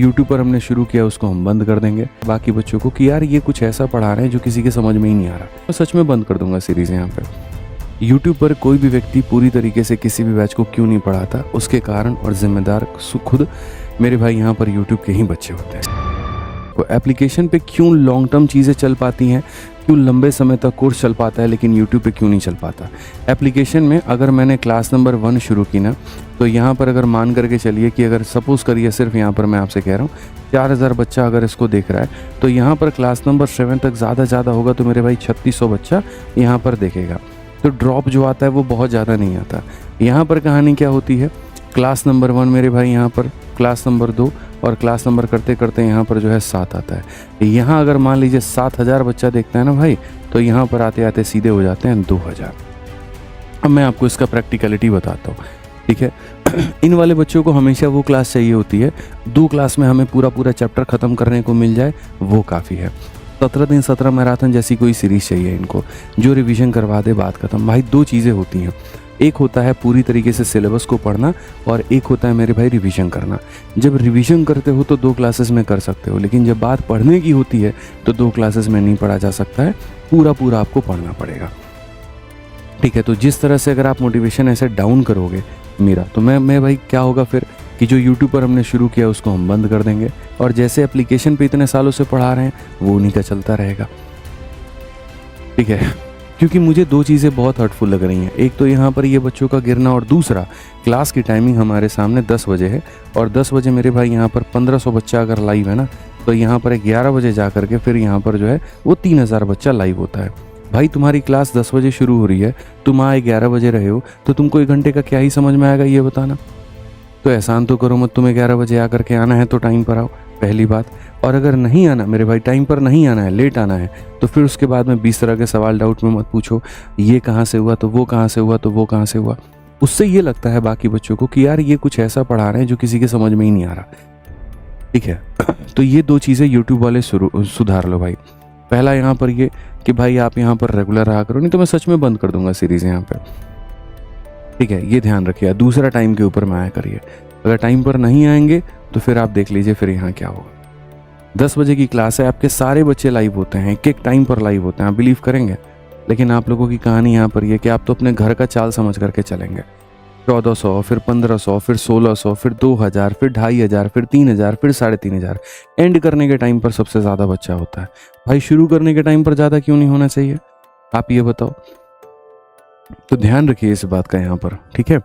YouTube पर हमने शुरू किया उसको हम बंद कर देंगे बाकी बच्चों को कि यार ये कुछ ऐसा पढ़ा रहे हैं जो किसी के समझ में ही नहीं आ रहा। मैं सच में बंद कर दूंगा सीरीज़ यहाँ पे। यूट्यूब पर कोई भी व्यक्ति पूरी तरीके से किसी भी बैच को क्यों नहीं पढ़ाता, उसके कारण और जिम्मेदार खुद मेरे भाई यहाँ पर यूट्यूब के ही बच्चे होते हैं। तो एप्लीकेशन पे क्यों लॉन्ग टर्म चीज़ें चल पाती हैं, क्यों लंबे समय तक कोर्स चल पाता है लेकिन यूट्यूब पे क्यों नहीं चल पाता। एप्लीकेशन में अगर मैंने क्लास नंबर 1 शुरू की ना, तो यहाँ पर अगर मान करके चलिए कि अगर सपोज़ करिए सिर्फ यहाँ पर मैं आपसे कह रहा हूँ 4000 बच्चा अगर इसको देख रहा है, तो यहाँ पर क्लास नंबर 7 तक ज़्यादा होगा तो मेरे भाई 3600 बच्चा यहाँ पर देखेगा। तो ड्रॉप जो आता है वो बहुत ज़्यादा नहीं आता। यहाँ पर कहानी क्या होती है, क्लास नंबर 1 मेरे भाई यहाँ पर, क्लास नंबर 2 और क्लास नंबर करते करते यहाँ पर जो है 7 आता है। यहाँ अगर मान लीजिए 7000 बच्चा देखता है ना भाई, तो यहाँ पर आते आते सीधे हो जाते हैं 2000। अब मैं आपको इसका प्रैक्टिकलिटी बताता हूँ, ठीक है। इन वाले बच्चों को हमेशा वो क्लास चाहिए होती है 2 क्लास में हमें पूरा चैप्टर ख़त्म करने को मिल जाए, वो काफ़ी है। 17 दिन 17 मैराथन जैसी कोई सीरीज़ चाहिए इनको जो रिवीजन करवा दे, बात खत्म। भाई 2 चीज़ें होती हैं, एक होता है पूरी तरीके से सिलेबस को पढ़ना और एक होता है मेरे भाई रिवीजन करना। जब रिवीजन करते हो तो 2 क्लासेस में कर सकते हो, लेकिन जब बात पढ़ने की होती है तो 2 क्लासेस में नहीं पढ़ा जा सकता है, पूरा आपको पढ़ना पड़ेगा, ठीक है। तो जिस तरह से अगर आप मोटिवेशन ऐसे डाउन करोगे मेरा, तो मैं भाई क्या होगा फिर कि जो यूट्यूब पर हमने शुरू किया उसको हम बंद कर देंगे और जैसे एप्लीकेशन पे इतने सालों से पढ़ा रहे हैं वो उन्हीं का चलता रहेगा, ठीक है। क्योंकि मुझे 2 चीज़ें बहुत हर्टफुल लग रही हैं। एक तो यहाँ पर ये बच्चों का गिरना और दूसरा क्लास की टाइमिंग हमारे सामने 10 बजे है और 10 बजे मेरे भाई यहाँ पर 1500 बच्चा अगर लाइव है ना, तो यहाँ पर 11 बजे जा करके फिर यहाँ पर जो है वो 3000 बच्चा लाइव होता है। भाई तुम्हारी क्लास 10 बजे शुरू हो रही है, तुम आए 11 बजे रहे हो, तो तुमको 1 घंटे का क्या ही समझ में आएगा ये बताना। तो एहसान तो करो मत, तुम्हें 11 बजे आकर के आना है तो टाइम पर आओ, पहली बात। और अगर नहीं आना मेरे भाई, टाइम पर नहीं आना है, लेट आना है, तो फिर उसके बाद में 20 तरह के सवाल डाउट में मत पूछो, ये कहाँ से हुआ तो वो कहाँ से हुआ तो वो कहाँ से हुआ। उससे ये लगता है बाकी बच्चों को कि यार ये कुछ ऐसा पढ़ा रहे हैं जो किसी के समझ में ही नहीं आ रहा, ठीक है। तो ये 2 चीज़ें यूट्यूब वाले सुधार लो भाई। पहला यहाँ पर ये कि भाई आप यहाँ पर रेगुलर रहा करो, नहीं तो मैं सच में बंद कर दूंगा सीरीज़ यहाँ पे, ठीक है, ये ध्यान रखिए। दूसरा टाइम के ऊपर में आया करिए, अगर टाइम पर नहीं आएंगे तो फिर आप देख लीजिए फिर यहाँ क्या होगा। 10 बजे की क्लास है, आपके सारे बच्चे लाइव होते हैं, एक टाइम पर लाइव होते हैं, आप बिलीव करेंगे। लेकिन आप लोगों की कहानी यहाँ पर ये कि आप तो अपने घर का चाल समझ करके चलेंगे। 1400 फिर 1500 फिर 1600 फिर 2000 फिर 2500 फिर 3000 फिर 3500। एंड करने के टाइम पर सबसे ज़्यादा बच्चा होता है। भाई शुरू करने के टाइम पर ज़्यादा क्यों नहीं होना चाहिए, आप ये बताओ। तो ध्यान रखिए इस बात का यहाँ पर, ठीक है।